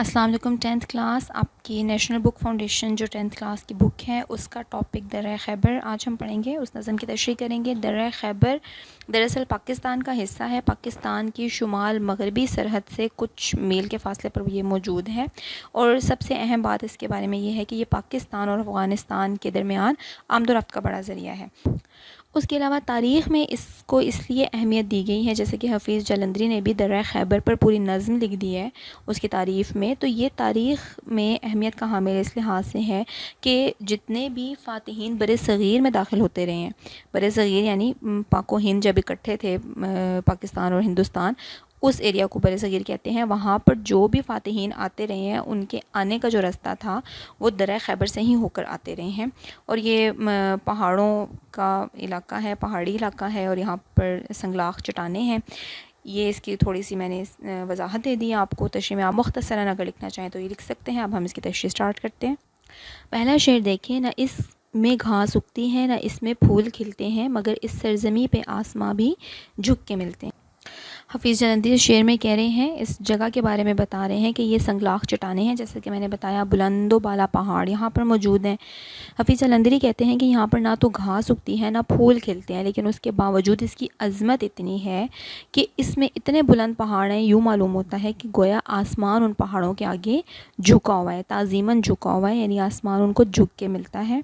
السلام علیکم۔ 10th class آپ کی نیشنل بک فاؤنڈیشن جو 10th کلاس کی بک ہے اس کا ٹاپک درہ خیبر آج ہم پڑھیں گے، اس نظم کی تشریح کریں گے۔ درہ خیبر دراصل پاکستان کا حصہ ہے، پاکستان کی شمال مغربی سرحد سے کچھ میل کے فاصلے پر یہ موجود ہے، اور سب سے اہم بات اس کے بارے میں یہ ہے کہ یہ پاکستان اور افغانستان کے درمیان آمد و رفت کا بڑا ذریعہ ہے۔ اس کے علاوہ تاریخ میں اس کو اس لیے اہمیت دی گئی ہے، جیسے کہ حفیظ جلندری نے بھی درہ خیبر پر پوری نظم لکھ دی ہے اس کی تعریف میں، تو یہ تاریخ میں اہمیت کا حامل اس لحاظ سے ہے کہ جتنے بھی فاتحین بر صغیر میں داخل ہوتے رہے ہیں، بر صغیر یعنی پاک و ہند جب اکٹھے تھے پاکستان اور ہندوستان، اس ایریا کو بر صغیر کہتے ہیں، وہاں پر جو بھی فاتحین آتے رہے ہیں ان کے آنے کا جو رستہ تھا وہ درہ خیبر سے ہی ہو کر آتے رہے ہیں، اور یہ پہاڑوں کا علاقہ ہے، پہاڑی علاقہ ہے، اور یہاں پر سنگلاخ چٹانیں ہیں۔ یہ اس کی تھوڑی سی میں نے وضاحت دے دی آپ کو تشریح میں، آپ مختصراً اگر لکھنا چاہیں تو یہ لکھ سکتے ہیں۔ اب ہم اس کی تشریح سٹارٹ کرتے ہیں۔ پہلا شعر دیکھیں، نہ اس میں گھاس اگتی ہے نہ اس میں پھول کھلتے ہیں، مگر اس سرزمیں پہ آسماں بھی جھک کے ملتے ہیں۔ حفیظ جلندری شعر میں کہہ رہے ہیں، اس جگہ کے بارے میں بتا رہے ہیں کہ یہ سنگلاخ چٹانیں ہیں، جیسے کہ میں نے بتایا بلند و بالا پہاڑ یہاں پر موجود ہیں۔ حفیظ جلندری کہتے ہیں کہ یہاں پر نہ تو گھاس اگتی ہے نہ پھول کھلتے ہیں، لیکن اس کے باوجود اس کی عظمت اتنی ہے کہ اس میں اتنے بلند پہاڑ ہیں، یوں معلوم ہوتا ہے کہ گویا آسمان ان پہاڑوں کے آگے جھکا ہوا ہے، تعظیماً جھکا ہوا ہے، یعنی آسمان ان کو جھک کے ملتا ہے۔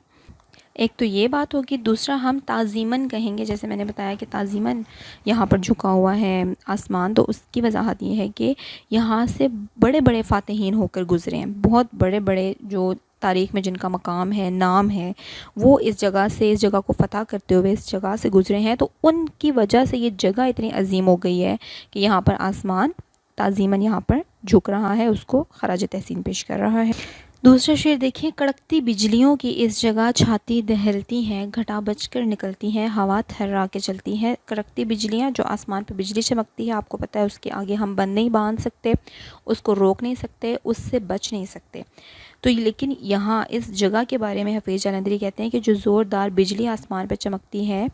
ایک تو یہ بات ہوگی، دوسرا ہم تعظیماً کہیں گے، جیسے میں نے بتایا کہ تعظیماً یہاں پر جھکا ہوا ہے آسمان، تو اس کی وضاحت یہ ہے کہ یہاں سے بڑے بڑے فاتحین ہو کر گزرے ہیں، بہت بڑے بڑے جو تاریخ میں جن کا مقام ہے، نام ہے، وہ اس جگہ سے، اس جگہ کو فتح کرتے ہوئے اس جگہ سے گزرے ہیں، تو ان کی وجہ سے یہ جگہ اتنی عظیم ہو گئی ہے کہ یہاں پر آسمان تعظیماً یہاں پر جھک رہا ہے، اس کو خراج تحسین پیش کر رہا ہے۔ دوسرا شعر دیکھیں، کڑکتی بجلیوں کی اس جگہ چھاتی دہلتی ہیں، گھٹا بج کر نکلتی ہیں، ہوا تھرا کے چلتی ہے۔ کڑکتی بجلیاں، جو آسمان پہ بجلی چمکتی ہے، آپ کو پتہ ہے اس کے آگے ہم بند نہیں باندھ سکتے، اس کو روک نہیں سکتے، اس سے بچ نہیں سکتے، تو لیکن یہاں اس جگہ کے بارے میں حفیظ جلندری کہتے ہیں کہ جو زوردار بجلی آسمان پہ چمکتی ہے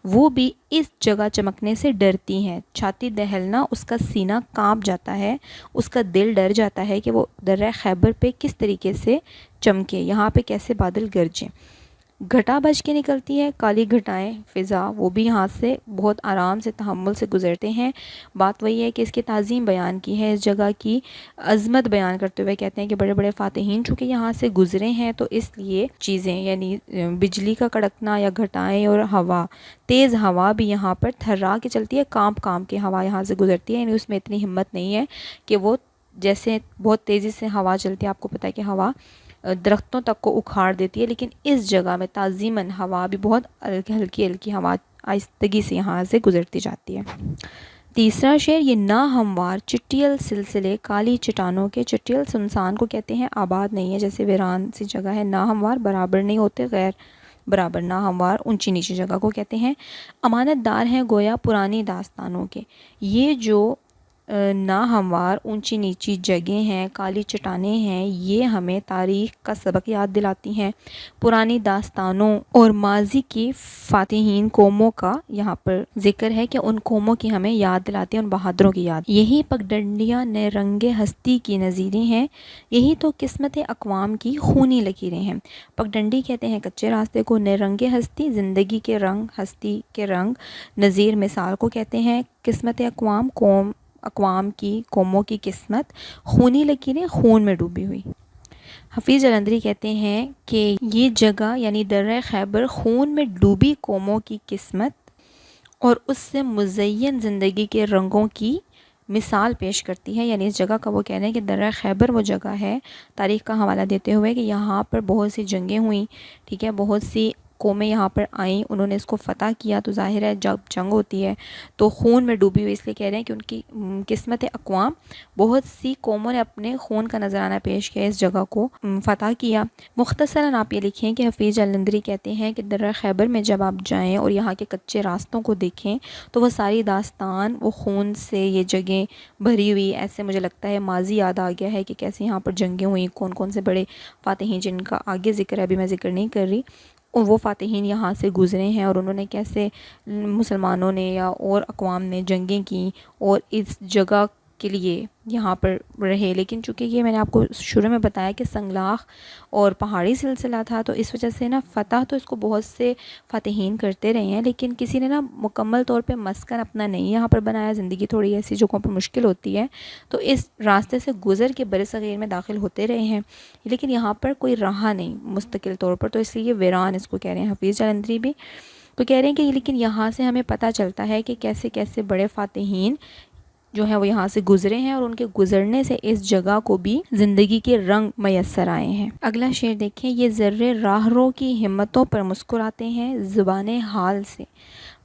وہ بھی اس جگہ چمکنے سے ڈرتی ہیں۔ چھاتی دہلنا، اس کا سینہ کانپ جاتا ہے، اس کا دل ڈر جاتا ہے کہ وہ درہ خیبر پہ کس طریقے سے چمکے، یہاں پہ کیسے بادل گرجیں۔ گھٹا بج کے نکلتی ہے، کالی گھٹائیں فضا، وہ بھی یہاں سے بہت آرام سے تحمل سے گزرتے ہیں۔ بات وہی ہے کہ اس کی تعظیم بیان کی ہے، اس جگہ کی عظمت بیان کرتے ہوئے کہتے ہیں کہ بڑے بڑے فاتحین چونکہ یہاں سے گزرے ہیں، تو اس لیے چیزیں یعنی بجلی کا کڑکنا یا گھٹائیں اور ہوا، تیز ہوا بھی یہاں پر تھرا کے چلتی ہے، کانپ کانپ کے ہوا یہاں سے گزرتی ہے، یعنی اس میں اتنی ہمت نہیں ہے کہ وہ جیسے بہت تیزی سے ہوا چلتی ہے، آپ کو پتہ ہے کہ ہوا درختوں تک کو اکھاڑ دیتی ہے، لیکن اس جگہ میں تعظیماً ہوا بھی بہت ہلکی ہلکی ہوا آہستگی سے یہاں سے گزرتی جاتی ہے۔ تیسرا شعر، یہ ناہموار چٹیل سلسلے کالی چٹانوں کے، چٹیل سنسان کو کہتے ہیں، آباد نہیں ہے، جیسے ویران سی جگہ ہے، ناہموار برابر نہیں ہوتے، غیر برابر، ناہموار اونچی نیچی جگہ کو کہتے ہیں۔ امانت دار ہیں گویا پرانی داستانوں کے، یہ جو ناہموار اونچی نیچی جگہیں ہیں، کالی چٹانیں ہیں، یہ ہمیں تاریخ کا سبق یاد دلاتی ہیں، پرانی داستانوں اور ماضی کی فاتحین قوموں کا یہاں پر ذکر ہے کہ ان قوموں کی ہمیں یاد دلاتی ہیں، ان بہادروں کی یاد۔ یہی پگڈنڈیاں نے رنگ ہستی کی نظیریں ہیں، یہی تو قسمت اقوام کی خونی لکیریں ہیں۔ پگڈنڈی کہتے ہیں کچے راستے کو، نے رنگ ہستی زندگی کے رنگ، ہستی کے رنگ، نظیر مثال کو کہتے ہیں، قسمت اقوام اقوام کی، قوموں کی قسمت، خونی لکیریں خون میں ڈوبی ہوئی۔ حفیظ جلندری کہتے ہیں کہ یہ جگہ یعنی درہ خیبر خون میں ڈوبی قوموں کی قسمت اور اس سے مزین زندگی کے رنگوں کی مثال پیش کرتی ہے، یعنی اس جگہ کا وہ کہہ رہے ہیں کہ درہ خیبر وہ جگہ ہے، تاریخ کا حوالہ دیتے ہوئے، کہ یہاں پر بہت سی جنگیں ہوئیں، ٹھیک ہے، بہت سی قومیں یہاں پر آئیں، انہوں نے اس کو فتح کیا، تو ظاہر ہے جب جنگ ہوتی ہے تو خون میں ڈوبی ہوئی، اس لیے کہہ رہے ہیں کہ ان کی قسمت اقوام، بہت سی قوموں نے اپنے خون کا نذرانہ پیش کیا، اس جگہ کو فتح کیا۔ مختصراً آپ یہ لکھیں کہ حفیظ جلندری کہتے ہیں کہ درہ خیبر میں جب آپ جائیں اور یہاں کے کچے راستوں کو دیکھیں تو وہ ساری داستان، وہ خون سے یہ جگہیں بھری ہوئی، ایسے مجھے لگتا ہے ماضی یاد آ گیا ہے کہ کیسے یہاں پر جنگیں ہوئیں، کون کون سے بڑے فاتحین جن کا آگے ذکر ہے، ابھی میں ذکر نہیں کر رہی، وہ فاتحین یہاں سے گزرے ہیں، اور انہوں نے کیسے مسلمانوں نے یا اور اقوام نے جنگیں کی، اور اس جگہ کے لیے یہاں پر رہے، لیکن چونکہ یہ میں نے آپ کو شروع میں بتایا کہ سنگلاخ اور پہاڑی سلسلہ تھا، تو اس وجہ سے نا فتح تو اس کو بہت سے فاتحین کرتے رہے ہیں، لیکن کسی نے نا مکمل طور پہ مسکن اپنا نہیں یہاں پر بنایا. زندگی تھوڑی ایسی جگہوں پر مشکل ہوتی ہے، تو اس راستے سے گزر کے بر صغیر میں داخل ہوتے رہے ہیں، لیکن یہاں پر کوئی رہا نہیں مستقل طور پر، تو اس لیے ویران اس کو کہہ رہے ہیں. حفیظ جلندری بھی تو کہہ رہے ہیں کہ لیکن یہاں سے ہمیں پتہ چلتا ہے کہ کیسے کیسے بڑے فاتحین جو ہیں وہ یہاں سے گزرے ہیں، اور ان کے گزرنے سے اس جگہ کو بھی زندگی کے رنگ میسر آئے ہیں. اگلا شعر دیکھیں. یہ ذرے راہ رو کی ہمتوں پر مسکراتے ہیں، زبان حال سے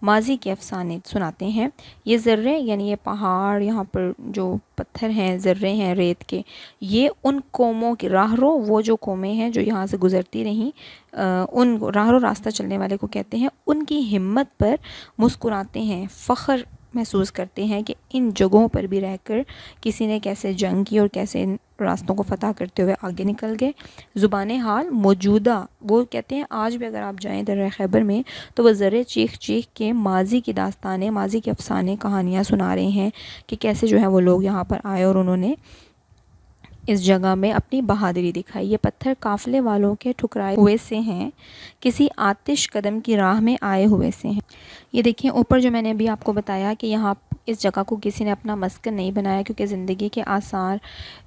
ماضی کے افسانے سناتے ہیں. یہ ذرے یعنی یہ پہاڑ، یہاں پر جو پتھر ہیں، ذرے ہیں ریت کے، یہ ان قوموں کی راہ رو، وہ جو قومیں ہیں جو یہاں سے گزرتی رہیں، ان راہ رو راستہ چلنے والے کو کہتے ہیں، ان کی ہمت پر مسکراتے ہیں، فخر محسوس کرتے ہیں کہ ان جگہوں پر بھی رہ کر کسی نے کیسے جنگ کی اور کیسے ان راستوں کو فتح کرتے ہوئے آگے نکل گئے. زبان حال موجودہ، وہ کہتے ہیں آج بھی اگر آپ جائیں درہ خیبر میں تو وہ ذرے چیخ چیخ کے ماضی کی داستانیں، ماضی کے افسانے، کہانیاں سنا رہے ہیں کہ کیسے جو ہے وہ لوگ یہاں پر آئے اور انہوں نے اس جگہ میں اپنی بہادری دکھائی. یہ پتھر قافلے والوں کے ٹھکرائے ہوئے سے ہیں، کسی آتش قدم کی راہ میں آئے ہوئے سے ہیں. یہ دیکھیں اوپر جو میں نے ابھی آپ کو بتایا کہ یہاں اس جگہ کو کسی نے اپنا مسکن نہیں بنایا، کیونکہ زندگی کے آثار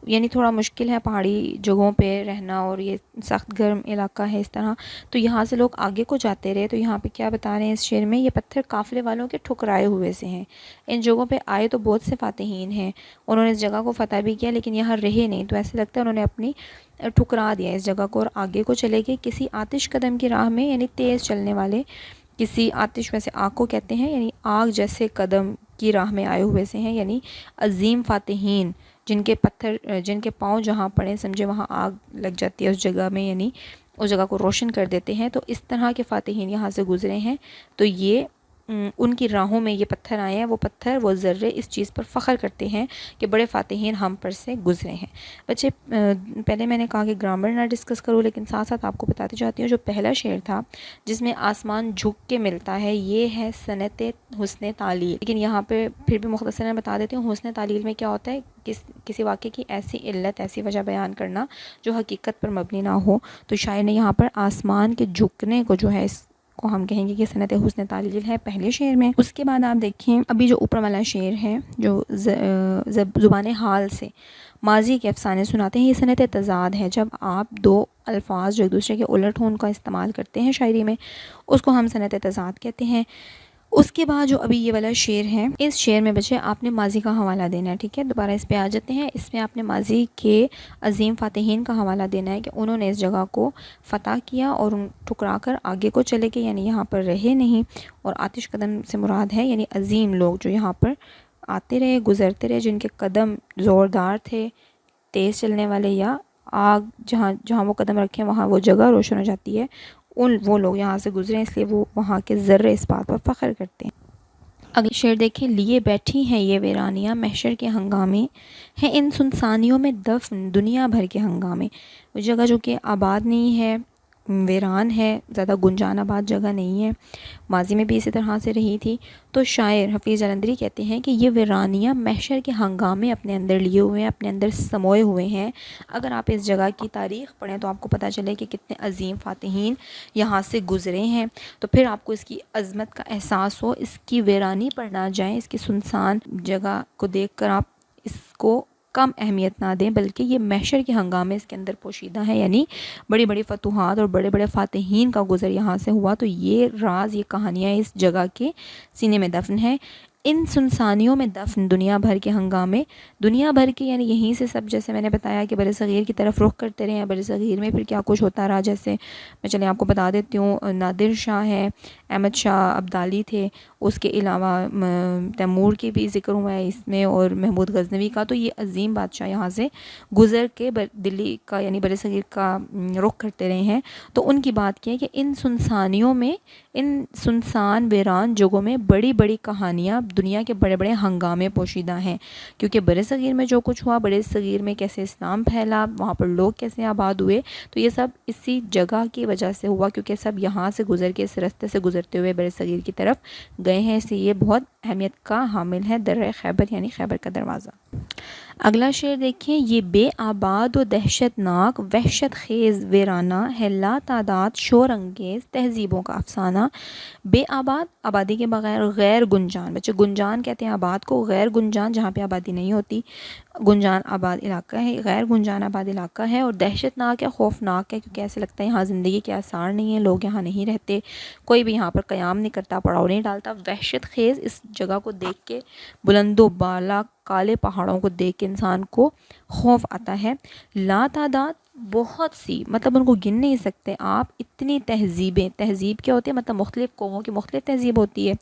یعنی تھوڑا مشکل ہے پہاڑی جگہوں پہ رہنا، اور یہ سخت گرم علاقہ ہے اس طرح، تو یہاں سے لوگ آگے کو جاتے رہے. تو یہاں پہ کیا بتا رہے ہیں اس شعر میں، یہ پتھر قافلے والوں کے ٹھکرائے ہوئے سے ہیں. ان جگہوں پہ آئے تو بہت سے فاتحین ہیں، انہوں نے اس جگہ کو فتح بھی کیا، لیکن یہاں رہے نہیں، تو ایسے لگتا ہے انہوں نے اپنی ٹھکرا دیا اس جگہ کو اور آگے کو چلے گئے کسی آتش قدم کی راہ میں، یعنی تیز چلنے والے، کسی آتش ویسے آگ کو کہتے ہیں، یعنی آگ جیسے قدم کی راہ میں آئے ہوئے سے ہیں، یعنی عظیم فاتحین جن کے پاؤں جہاں پڑے سمجھے وہاں آگ لگ جاتی ہے اس جگہ میں، یعنی اس جگہ کو روشن کر دیتے ہیں. تو اس طرح کے فاتحین یہاں سے گزرے ہیں، تو یہ ان کی راہوں میں یہ پتھر آئے ہیں. وہ پتھر، وہ ذرے اس چیز پر فخر کرتے ہیں کہ بڑے فاتحین ہم پر سے گزرے ہیں. بچے پہلے میں نے کہا کہ گرامر نہ ڈسکس کروں، لیکن ساتھ ساتھ آپ کو بتاتی جاتی ہوں. جو پہلا شعر تھا جس میں آسمان جھک کے ملتا ہے، یہ ہے صنعت حسن تعلیل. لیکن یہاں پہ پھر بھی مختصراً بتا دیتی ہوں حسن تعلیل میں کیا ہوتا ہے، کسی واقعے کی ایسی علت، ایسی وجہ بیان کرنا جو حقیقت پر مبنی نہ ہو. تو شاعر نے یہاں پر آسمان کے جھکنے کو جو ہے اس کو ہم کہیں گے کہ صنعت حسن تعلیل ہے پہلے شعر میں. اس کے بعد آپ دیکھیں ابھی جو اوپر والا شعر ہے جو زبان حال سے ماضی کے افسانے سناتے ہیں، یہ صنعت تضاد ہے. جب آپ دو الفاظ جو ایک دوسرے کے الٹ ہوں ان کا استعمال کرتے ہیں شاعری میں، اس کو ہم صنعت تضاد کہتے ہیں. اس کے بعد جو ابھی یہ والا شعر ہے، اس شعر میں بچے آپ نے ماضی کا حوالہ دینا ہے. ٹھیک ہے، دوبارہ اس پہ آ جاتے ہیں. اس میں آپ نے ماضی کے عظیم فاتحین کا حوالہ دینا ہے کہ انہوں نے اس جگہ کو فتح کیا اور ان ٹھکرا کر آگے کو چلے گئے، یعنی یہاں پر رہے نہیں. اور آتش قدم سے مراد ہے یعنی عظیم لوگ جو یہاں پر آتے رہے، گزرتے رہے، جن کے قدم زوردار تھے، تیز چلنے والے، یا آگ جہاں وہ قدم رکھیں وہاں وہ جگہ روشن ہو جاتی ہے، وہ لوگ یہاں سے گزرے، اس لیے وہ وہاں کے ذرے اس بات پر فخر کرتے ہیں. اگلی شعر دیکھیں. لیے بیٹھی ہیں یہ ویرانیاں محشر کے ہنگامے ہیں، ان سنسانیوں میں دفن دنیا بھر کے ہنگامے. وہ جگہ جو کہ آباد نہیں ہے، ویران ہے، زیادہ گنجان آباد جگہ نہیں ہے، ماضی میں بھی اسی طرح سے رہی تھی. تو شاعر حفیظ جلندری کہتے ہیں کہ یہ ویرانیاں محشر کے ہنگامے اپنے اندر لیے ہوئے ہیں، اپنے اندر سموئے ہوئے ہیں. اگر آپ اس جگہ کی تاریخ پڑھیں تو آپ کو پتہ چلے کہ کتنے عظیم فاتحین یہاں سے گزرے ہیں، تو پھر آپ کو اس کی عظمت کا احساس ہو. اس کی ویرانی پر نہ جائیں، اس کی سنسان جگہ کو دیکھ کر آپ اس کو کم اہمیت نہ دیں، بلکہ یہ محشر کے ہنگامے اس کے اندر پوشیدہ ہیں، یعنی بڑی بڑی فتوحات اور بڑے بڑے فاتحین کا گزر یہاں سے ہوا. تو یہ راز، یہ کہانیاں اس جگہ کے سینے میں دفن ہیں. ان سنسانیوں میں دفن دنیا بھر کے ہنگامے، دنیا بھر کے یعنی یہیں سے سب، جیسے میں نے بتایا کہ بر صغیر کی طرف رخ کرتے رہے ہیں. بر صغیر میں پھر کیا کچھ ہوتا رہا، جیسے میں چلیں آپ کو بتا دیتی ہوں. نادر شاہ ہے، احمد شاہ ابدالی تھے، اس کے علاوہ تیمور کی بھی ذکر ہوا ہے اس میں، اور محمود غزنوی کا. تو یہ عظیم بادشاہ یہاں سے گزر کے دلی کا یعنی بر صغیر کا رخ کرتے رہے ہیں. تو ان کی بات کی ہے کہ ان سنسانیوں میں، ان سنسان ویران جگہوں میں بڑی بڑی کہانیاں دنیا کے بڑے بڑے ہنگامے پوشیدہ ہیں، کیونکہ بر صغیر میں جو کچھ ہوا، بر صغیر میں کیسے اسلام پھیلا، وہاں پر لوگ کیسے آباد ہوئے، تو یہ سب اسی جگہ کی وجہ سے ہوا، کیونکہ سب یہاں سے گزر کے اس راستے سے گزرتے ہوئے بر صغیر کی طرف گئے ہیں، اس لیے یہ بہت اہمیت کا حامل ہے درہ خیبر، یعنی خیبر کا دروازہ۔ اگلا شعر دیکھیں، یہ بے آباد و دہشت ناک وحشت خیز ویرانہ ہے، لا تعداد شور انگیز تہذیبوں کا افسانہ۔ بے آباد، آبادی کے بغیر، غیر گنجان، بچے گنجان کہتے ہیں آباد کو، غیر گنجان جہاں پہ آبادی نہیں ہوتی، گنجان آباد علاقہ ہے، غیر گنجان آباد علاقہ ہے، اور دہشت ناک ہے، خوفناک ہے، کیونکہ ایسے لگتا ہے یہاں زندگی کے آثار نہیں ہیں، لوگ یہاں نہیں رہتے، کوئی بھی یہاں پر قیام نہیں کرتا، پڑاؤ نہیں ڈالتا۔ وحشت خیز، اس جگہ کو دیکھ کے بلند و بالا کالے پہاڑوں کو دیکھ کے انسان کو خوف آتا ہے۔ لا تعداد، بہت سی، مطلب ان کو گن نہیں سکتے آپ، اتنی تہذیبیں، تہذیب کیا ہوتی ہے، مطلب مختلف قوموں کی مختلف تہذیب ہوتی ہے۔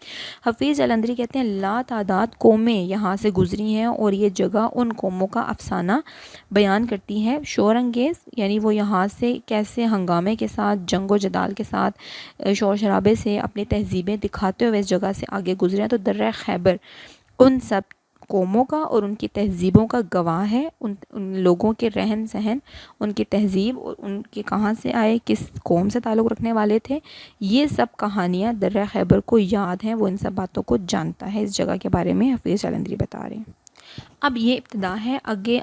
حفیظ جلندری کہتے ہیں لا تعداد قومیں یہاں سے گزری ہیں اور یہ جگہ ان قوموں کا افسانہ بیان کرتی ہے۔ شور انگیز، یعنی وہ یہاں سے کیسے ہنگامے کے ساتھ، جنگ و جدال کے ساتھ، شور شرابے سے اپنی تہذیبیں دکھاتے ہوئے اس جگہ سے آگے گزرے ہیں، تو درہ خیبر ان سب قوموں کا اور ان کی تہذیبوں کا گواہ ہے، ان لوگوں کے رہن سہن، ان کی تہذیب، اور ان کے کہاں سے آئے، کس قوم سے تعلق رکھنے والے تھے، یہ سب کہانیاں درہ خیبر کو یاد ہیں، وہ ان سب باتوں کو جانتا ہے۔ اس جگہ کے بارے میں حفیظ جلندری بتا رہے ہیں۔ اب یہ ابتدا ہے، آگے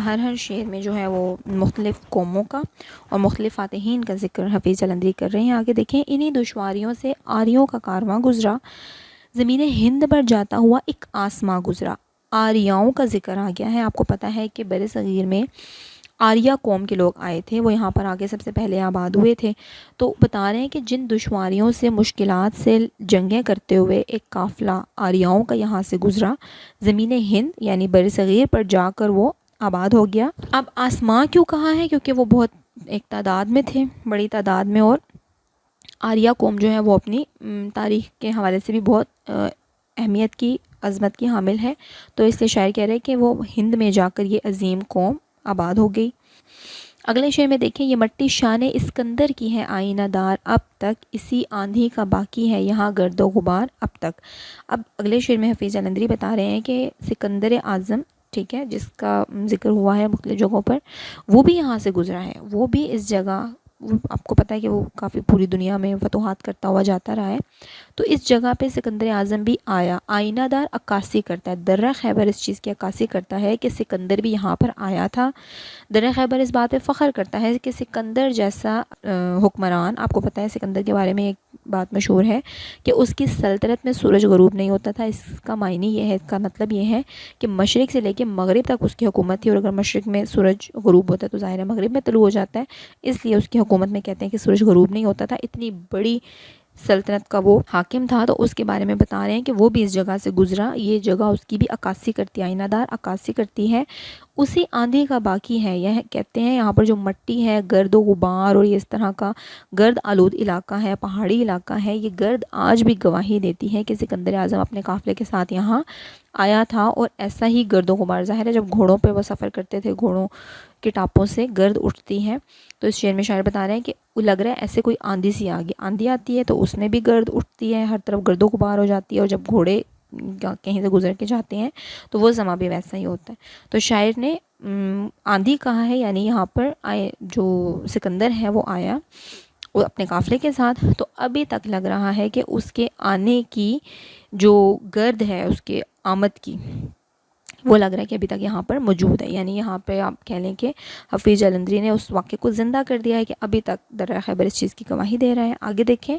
ہر شعر میں جو ہے وہ مختلف قوموں کا اور مختلف فاتحین کا ذکر حفیظ جلندری کر رہے ہیں۔ آگے دیکھیں، انہی دشواریوں سے آریوں کا کارواں گزرا، زمین ہند پر جاتا ہوا ایک آسماں گزرا۔ آریاؤں کا ذکر آ گیا ہے، آپ کو پتہ ہے کہ بر صغیر میں آریہ قوم کے لوگ آئے تھے، وہ یہاں پر آگے سب سے پہلے آباد ہوئے تھے، تو بتا رہے ہیں کہ جن دشواریوں سے، مشکلات سے جنگیں کرتے ہوئے ایک قافلہ آریاؤں کا یہاں سے گزرا، زمین ہند یعنی بر صغیر پر جا کر وہ آباد ہو گیا۔ اب آسماں کیوں کہا ہے، کیونکہ وہ بہت ایک تعداد میں تھے، بڑی تعداد میں، اور آریہ قوم جو ہے وہ اپنی تاریخ کے حوالے سے بھی بہت اہمیت کی، عظمت کی حامل ہے، تو اس لیے شاعر کہہ رہے ہیں کہ وہ ہند میں جا کر یہ عظیم قوم آباد ہو گئی۔ اگلے شعر میں دیکھیں، یہ مٹی شان اسکندر کی ہے آئینہ دار، اب تک اسی آندھی کا باقی ہے یہاں گرد و غبار اب تک۔ اب اگلے شعر میں حفیظ جلندری بتا رہے ہیں کہ سکندر اعظم، ٹھیک ہے، جس کا ذکر ہوا ہے مختلف جگہوں پر، وہ بھی یہاں سے گزرا ہے، وہ بھی اس جگہ، آپ کو پتہ ہے کہ وہ کافی پوری دنیا میں فتوحات کرتا ہوا جاتا رہا ہے، تو اس جگہ پہ سکندر اعظم بھی آیا، آئینہ دار عکاسی کرتا ہے، درہ خیبر اس چیز کی عکاسی کرتا ہے کہ سکندر بھی یہاں پر آیا تھا۔ درہ خیبر اس بات پہ فخر کرتا ہے کہ سکندر جیسا حکمران، آپ کو پتہ ہے سکندر کے بارے میں ایک بات مشہور ہے کہ اس کی سلطنت میں سورج غروب نہیں ہوتا تھا، اس کا معنی یہ ہے، اس کا مطلب یہ ہے کہ مشرق سے لے کے مغرب تک اس کی حکومت تھی، اور اگر مشرق میں سورج غروب ہوتا ہے تو ظاہر ہے مغرب میں طلوع ہو جاتا ہے، اس لیے اس کی حکومت میں کہتے ہیں کہ سورج غروب نہیں ہوتا تھا، اتنی بڑی سلطنت کا وہ حاکم تھا، تو اس کے بارے میں بتا رہے ہیں کہ وہ بھی اس جگہ سے گزرا، یہ جگہ اس کی بھی عکاسی کرتی ہے، آئینہ دار عکاسی کرتی ہے، اسی آندھی کا باقی ہے، یہ کہتے ہیں یہاں پر جو مٹی ہے، گرد و غبار اور یہ اس طرح کا گرد آلود علاقہ ہے، پہاڑی علاقہ ہے، یہ گرد آج بھی گواہی دیتی ہے کہ سکندر اعظم اپنے قافلے کے ساتھ یہاں آیا تھا، اور ایسا ہی گرد و غبار، ظاہر ہے جب گھوڑوں پہ وہ سفر کرتے تھے، گھوڑوں کے ٹاپوں سے گرد اٹھتی ہے، تو اس شعر میں شاعر بتا رہے ہیں کہ لگ رہا ہے ایسے کوئی آندھی سی آگے آندھی آتی ہے تو اس میں بھی گرد اٹھتی ہے، ہر طرف گرد و غبار ہو جاتی ہے، اور جب گھوڑے کہیں سے گزر کے جاتے ہیں تو وہ زماں بھی ویسا ہی ہوتا ہے، تو شاعر نے آندھی کہا ہے، یعنی یہاں پر آئے جو سکندر ہے وہ آیا وہ اپنے قافلے کے ساتھ، تو ابھی تک لگ رہا ہے کہ اس کے آنے کی جو گرد ہے، اس کے آمد کی، وہ لگ رہا ہے کہ ابھی تک یہاں پر موجود ہے، یعنی یہاں پہ آپ کہہ لیں کہ حفیظ جلندری نے اس واقعے کو زندہ کر دیا ہے کہ ابھی تک درہ خیبر اس چیز کی گواہی دے رہا ہے۔ آگے دیکھیں،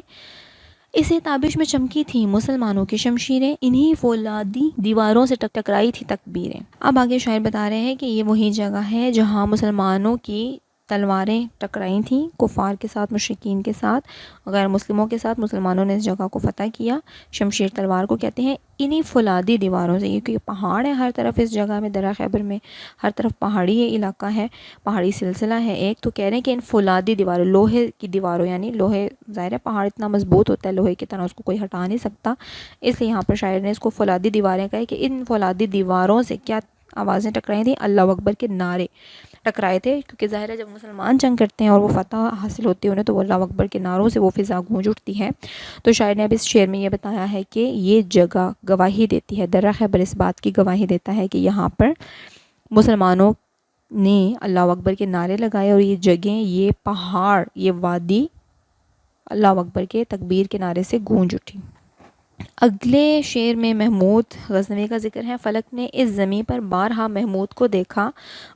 اسے تابش میں چمکی تھی مسلمانوں کی شمشیریں، انہی فولادی دیواروں سے ٹکرائی تھی تکبیریں۔ اب آگے شاعر بتا رہے ہیں کہ یہ وہی جگہ ہے جہاں مسلمانوں کی تلواریں ٹکرائی تھیں، کفار کے ساتھ، مشرکین کے ساتھ، غیر مسلموں کے ساتھ، مسلمانوں نے اس جگہ کو فتح کیا، شمشیر تلوار کو کہتے ہیں، انہی فولادی دیواروں سے، کیونکہ پہاڑ ہے ہر طرف اس جگہ میں، درہ خیبر میں ہر طرف پہاڑی یہ علاقہ ہے، پہاڑی سلسلہ ہے ایک، تو کہہ رہے ہیں کہ ان فولادی دیواروں، لوہے کی دیواروں، یعنی لوہے، ظاہر ہے پہاڑ اتنا مضبوط ہوتا ہے لوہے کی طرح، اس کو کوئی ہٹا نہیں سکتا، اس لیے یہاں پر شاعر نے اس کو فولادی دیواریں کہا کہ ان فولادی دیواروں سے کیا آوازیں ٹکرائی تھیں، اللہ اکبر کے نعرے، ٹکرائے تھے، کیونکہ ظاہر ہے جب مسلمان جنگ کرتے ہیں اور وہ فتح حاصل ہوتی ہے انہیں تو وہ اللہ اکبر کے نعروں سے وہ فضا گونج اٹھتی ہے۔ تو شاعر نے اب اس شعر میں یہ بتایا ہے کہ یہ جگہ گواہی دیتی ہے، درہ خیبر اس بات کی گواہی دیتا ہے کہ یہاں پر مسلمانوں نے اللہ اکبر کے نعرے لگائے، اور یہ جگہیں، یہ پہاڑ، یہ وادی اللہ اکبر کے تکبیر کے نعرے سے گونج اٹھی۔ اگلے شعر میں محمود غزنوی کا ذکر ہے۔ فلک نے اس زمیں پر بارہا محمود کو دیکھا،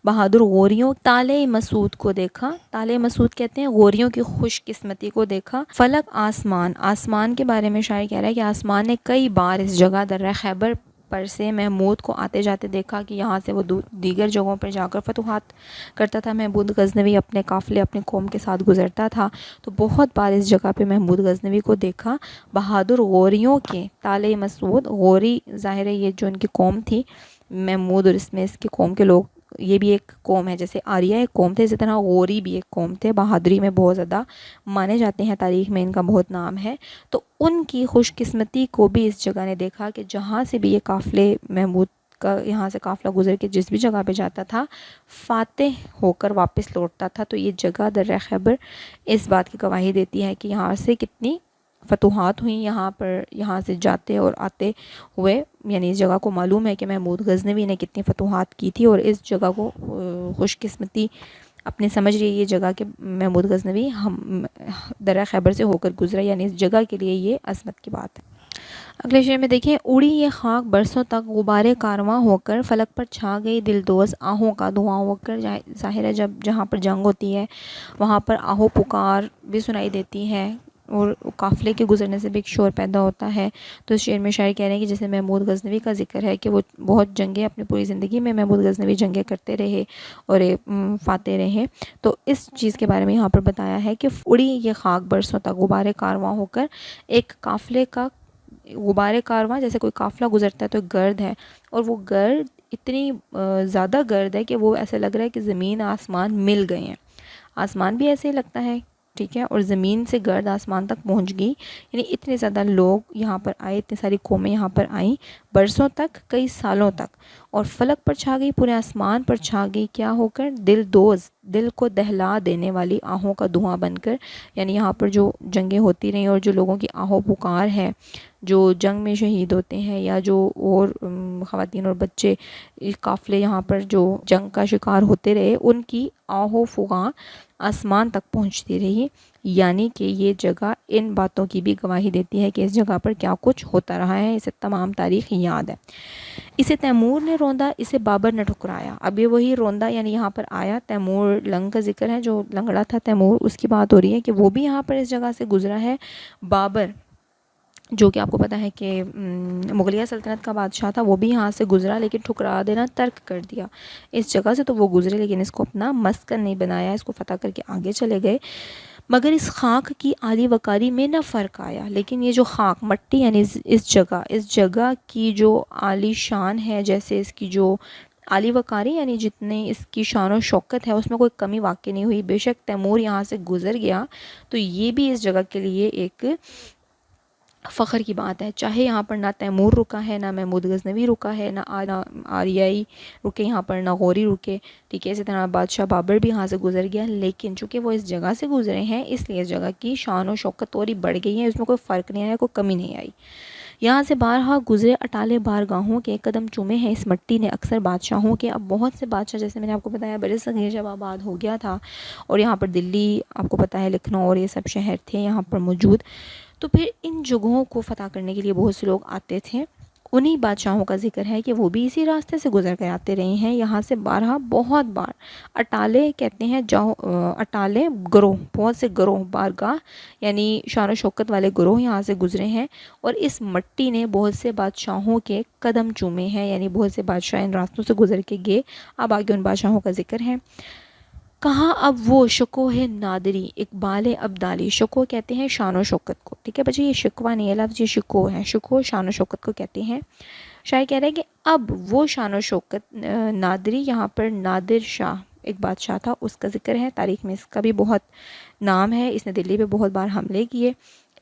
بہادر غوریوں طالع مسعود کو دیکھا۔ طالع مسعود کہتے ہیں غوریوں کی خوش قسمتی کو دیکھا۔ فلک آسمان کے بارے میں شاعر کہہ رہا ہے کہ آسمان نے کئی بار اس جگہ درہ خیبر پر سے محمود کو آتے جاتے دیکھا کہ یہاں سے وہ دیگر جگہوں پر جا کر فتوحات کرتا تھا۔ محمود غزنوی اپنے قافلے اپنے قوم کے ساتھ گزرتا تھا، تو بہت بار اس جگہ پہ محمود غزنوی کو دیکھا۔ بہادر غوریوں کے طالع مسعود، غوری ظاہر ہے یہ جو ان کی قوم تھی محمود، اور اس میں اس کی قوم کے لوگ، یہ بھی ایک قوم ہے، جیسے آریہ ایک قوم تھے اسی طرح غوری بھی ایک قوم تھے، بہادری میں بہت زیادہ مانے جاتے ہیں، تاریخ میں ان کا بہت نام ہے۔ تو ان کی خوش قسمتی کو بھی اس جگہ نے دیکھا کہ جہاں سے بھی یہ قافلے محمود کا یہاں سے قافلہ گزر کے جس بھی جگہ پہ جاتا تھا فاتح ہو کر واپس لوٹتا تھا۔ تو یہ جگہ درہ خیبر اس بات کی گواہی دیتی ہے کہ یہاں سے کتنی فتوحات ہوئیں، یہاں سے جاتے اور آتے ہوئے، یعنی اس جگہ کو معلوم ہے کہ محمود غزنوی نے کتنی فتوحات کی تھی، اور اس جگہ کو خوش قسمتی اپنے سمجھ رہی ہے یہ جگہ کہ محمود غزنوی درہ خیبر سے ہو کر گزرا، یعنی اس جگہ کے لیے یہ عظمت کی بات ہے۔ اگلے شعر میں دیکھیں، اڑی یہ خاک برسوں تک غبار کارواں ہو کر، فلک پر چھا گئی دلدوز آہوں کا دھواں ہو کر۔ ظاہر ہے جہاں پر جنگ ہوتی ہے وہاں پر آہو پکار بھی سنائی دیتی ہے، اور قافلے کے گزرنے سے بھی ایک شور پیدا ہوتا ہے۔ تو اس شعر میں شاعر کہہ رہے ہیں کہ جیسے محمود غزنوی کا ذکر ہے کہ وہ بہت جنگیں اپنی پوری زندگی میں محمود غزنوی جنگیں کرتے رہے اور فاتح رہے، تو اس چیز کے بارے میں یہاں پر بتایا ہے کہ اڑی یہ خاک برسوں تک غبار کارواں ہو کر، ایک قافلے کا غبار کارواں، جیسے کوئی قافلہ گزرتا ہے تو گرد ہے، اور وہ گرد اتنی زیادہ گرد ہے کہ وہ ایسا لگ رہا ہے کہ زمین آسمان مل گئے ہیں، آسمان بھی ایسے ہی لگتا ہے، ٹھیک ہے، اور زمین سے گرد آسمان تک پہنچ گئی، یعنی اتنے زیادہ لوگ یہاں پر آئے، اتنی ساری قومیں یہاں پر آئیں برسوں تک، کئی سالوں تک، اور فلک پر چھا گئی، پورے آسمان پر چھا گئی، کیا ہو کر؟ دل دوز، دل کو دہلا دینے والی آہوں کا دھواں بن کر، یعنی یہاں پر جو جنگیں ہوتی رہیں اور جو لوگوں کی آہو پکار ہے، جو جنگ میں شہید ہوتے ہیں یا جو اور خواتین اور بچے قافلے یہاں پر جو جنگ کا شکار ہوتے رہے، ان کی آہو فغاں آسمان تک پہنچتی رہی، یعنی کہ یہ جگہ ان باتوں کی بھی گواہی دیتی ہے کہ اس جگہ پر کیا کچھ ہوتا رہا ہے، اسے تمام تاریخ یاد ہے۔ اسے تیمور نے روندا، اسے بابر نے ٹھکرایا۔ اب یہ وہی روندا یعنی یہاں پر آیا، تیمور لنگ کا ذکر ہے، جو لنگڑا تھا تیمور، اس کی بات ہو رہی ہے کہ وہ بھی یہاں پر اس جگہ سے گزرا ہے۔ بابر جو کہ آپ کو پتہ ہے کہ مغلیہ سلطنت کا بادشاہ تھا، وہ بھی یہاں سے گزرا، لیکن ٹھکرا دینا ترک کر دیا اس جگہ سے، تو وہ گزرے لیکن اس کو اپنا مسکن نہیں بنایا، اس کو فتح کر کے آگے چلے گئے۔ مگر اس خاک کی عالی وقاری میں نہ فرق آیا، لیکن یہ جو خاک مٹی یعنی اس جگہ کی جو عالی شان ہے، جیسے اس کی جو عالی وقاری یعنی جتنے اس کی شان و شوکت ہے، اس میں کوئی کمی واقع نہیں ہوئی۔ بے شک تیمور یہاں سے گزر گیا تو یہ بھی اس جگہ کے لیے ایک فخر کی بات ہے، چاہے یہاں پر نہ تیمور رکا ہے، نہ محمود غزنوی رکا ہے، نہ آریائی رکے یہاں پر، نہ غوری رکے، ٹھیک ہے، اسی طرح بادشاہ بابر بھی یہاں سے گزر گیا، لیکن چونکہ وہ اس جگہ سے گزرے ہیں اس لیے اس جگہ کی شان و شوکت اور ہی بڑھ گئی ہے، اس میں کوئی فرق نہیں آیا، کوئی کمی نہیں آئی۔ یہاں سے بارہا گزرے اٹالے بارگاہوں کے، قدم چومے ہیں اس مٹی نے اکثر بادشاہوں کے۔ اب بہت سے بادشاہ، جیسے میں نے آپ کو بتایا برصغیر جب آباد ہو گیا تھا اور یہاں پر دلی، آپ کو پتہ ہے لکھنؤ اور یہ سب شہر تھے یہاں پر موجود، تو پھر ان جگہوں کو فتح کرنے کے لیے بہت سے لوگ آتے تھے، انہی بادشاہوں کا ذکر ہے کہ وہ بھی اسی راستے سے گزر کر آتے رہے ہیں۔ یہاں سے بارہا بہت بار، اٹالے کہتے ہیں اٹالے گروہ، بہت سے گروہ، بارگاہ یعنی شان و شوکت والے گروہ یہاں سے گزرے ہیں، اور اس مٹی نے بہت سے بادشاہوں کے قدم چومے ہیں، یعنی بہت سے بادشاہ ان راستوں سے گزر کے گئے۔ اب آگے ان بادشاہوں کا ذکر ہے۔ کہاں اب وہ شکوہ نادری اقبال ابدالی، شکوہ کہتے ہیں شان و شوکت کو، ٹھیک ہے بچے، یہ شکوہ نہیں ہے لفظ، یہ شکوہ ہے، شکوہ شان و شوکت کو کہتے ہیں۔ شاعر کہہ رہے ہیں کہ اب وہ شان و شوکت نادری، یہاں پر نادر شاہ ایک بادشاہ تھا، اس کا ذکر ہے، تاریخ میں اس کا بھی بہت نام ہے، اس نے دلی پہ بہت بار حملے کیے۔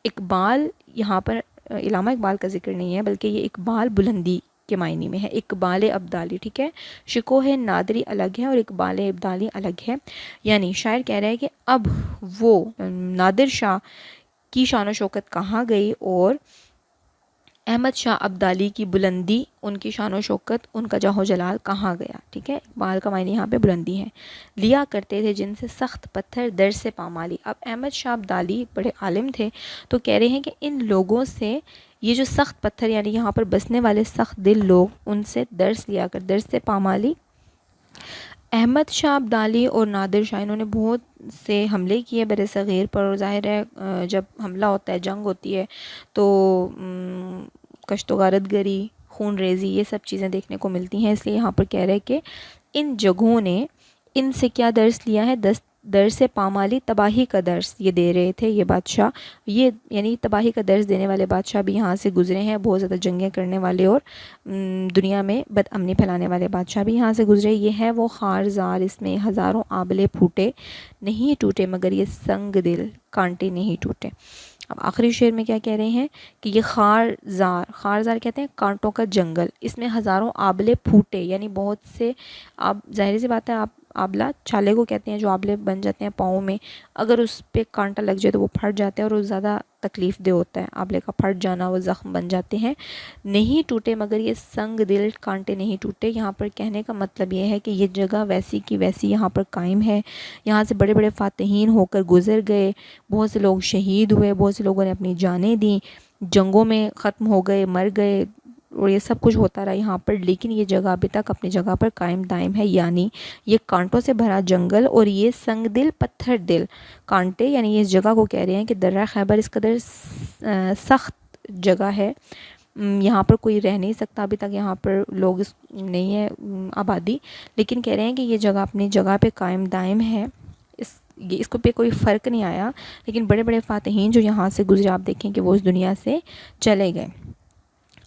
اقبال، یہاں پر علامہ اقبال کا ذکر نہیں ہے بلکہ یہ اقبال بلندی کے معنی میں ہے، اقبال ابدالی، ٹھیک ہے. شکوہ نادری الگ ہے اور اقبال ابدالی الگ ہے. یعنی شاعر کہہ رہا ہے کہ اب وہ نادر شاہ کی شان و شوکت کہاں گئی اور احمد شاہ ابدالی کی بلندی، ان کی شان و شوکت، ان کا جاہ و جلال کہاں گیا. ٹھیک ہے، اقبال کا معنی یہاں پہ بلندی ہے. لیا کرتے تھے جن سے سخت پتھر در سے پامالی. اب احمد شاہ ابدالی بڑے عالم تھے تو کہہ رہے ہیں کہ ان لوگوں سے یہ جو سخت پتھر یعنی یہاں پر بسنے والے سخت دل لوگ، ان سے درس لیا کر، درس سے پامالی. احمد شاہ ابدالی اور نادر شاہ انہوں نے بہت سے حملے کیے بر صغیر پر، اور ظاہر ہے جب حملہ ہوتا ہے، جنگ ہوتی ہے تو کشت و غارت گری، خون ریزی، یہ سب چیزیں دیکھنے کو ملتی ہیں. اس لیے یہاں پر کہہ رہے کہ ان جگہوں نے ان سے کیا درس لیا ہے، درس پامالی، تباہی کا درس یہ دے رہے تھے یہ بادشاہ. یہ یعنی تباہی کا درس دینے والے بادشاہ بھی یہاں سے گزرے ہیں، بہت زیادہ جنگیں کرنے والے اور دنیا میں بد امنی پھیلانے والے بادشاہ بھی یہاں سے گزرے. یہ ہے وہ خار زار، اس میں ہزاروں آبلے پھوٹے نہیں ٹوٹے مگر یہ سنگ دل کانٹے نہیں ٹوٹے. اب آخری شعر میں کیا کہہ رہے ہیں کہ یہ خار زار کہتے ہیں کانٹوں کا جنگل، اس میں ہزاروں آبلے پھوٹے یعنی بہت سے ظاہر سی بات ہے آبلہ چھالے کو کہتے ہیں جو آبلے بن جاتے ہیں پاؤں میں، اگر اس پہ کانٹا لگ جائے تو وہ پھٹ جاتے ہیں اور وہ زیادہ تکلیف دہ ہوتا ہے، آبلے کا پھٹ جانا، وہ زخم بن جاتے ہیں. نہیں ٹوٹے مگر یہ سنگ دل کانٹے نہیں ٹوٹے. یہاں پر کہنے کا مطلب یہ ہے کہ یہ جگہ ویسی کی ویسی یہاں پر قائم ہے. یہاں سے بڑے بڑے فاتحین ہو کر گزر گئے، بہت سے لوگ شہید ہوئے، بہت سے لوگوں نے اپنی جانیں دیں، جنگوں میں ختم ہو گئے، مر گئے، اور یہ سب کچھ ہوتا رہا یہاں پر، لیکن یہ جگہ ابھی تک اپنی جگہ پر قائم دائم ہے. یعنی یہ کانٹوں سے بھرا جنگل اور یہ سنگ دل پتھر دل کانٹے، یعنی اس جگہ کو کہہ رہے ہیں کہ درہ خیبر اس قدر سخت جگہ ہے، یہاں پر کوئی رہ نہیں سکتا، ابھی تک یہاں پر لوگ نہیں ہے آبادی، لیکن کہہ رہے ہیں کہ یہ جگہ اپنی جگہ پہ قائم دائم ہے، اس کو پہ کوئی فرق نہیں آیا. لیکن بڑے بڑے فاتحین جو یہاں سے گزرے، آپ دیکھیں کہ وہ اس دنیا سے چلے گئے.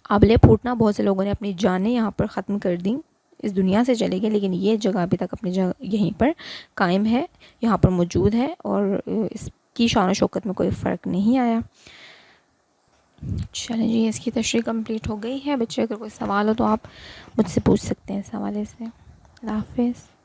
آبلے پھوٹنا، بہت سے لوگوں نے اپنی جانیں یہاں پر ختم کر دیں، اس دنیا سے چلے گئے، لیکن یہ جگہ ابھی تک اپنی جگہ یہیں پر قائم ہے، یہاں پر موجود ہے، اور اس کی شان و شوکت میں کوئی فرق نہیں آیا. چلیں جی، اس کی تشریح کمپلیٹ ہو گئی ہے. بچے اگر کوئی سوال ہو تو آپ مجھ سے پوچھ سکتے ہیں اس حوالے سے. اللہ حافظ.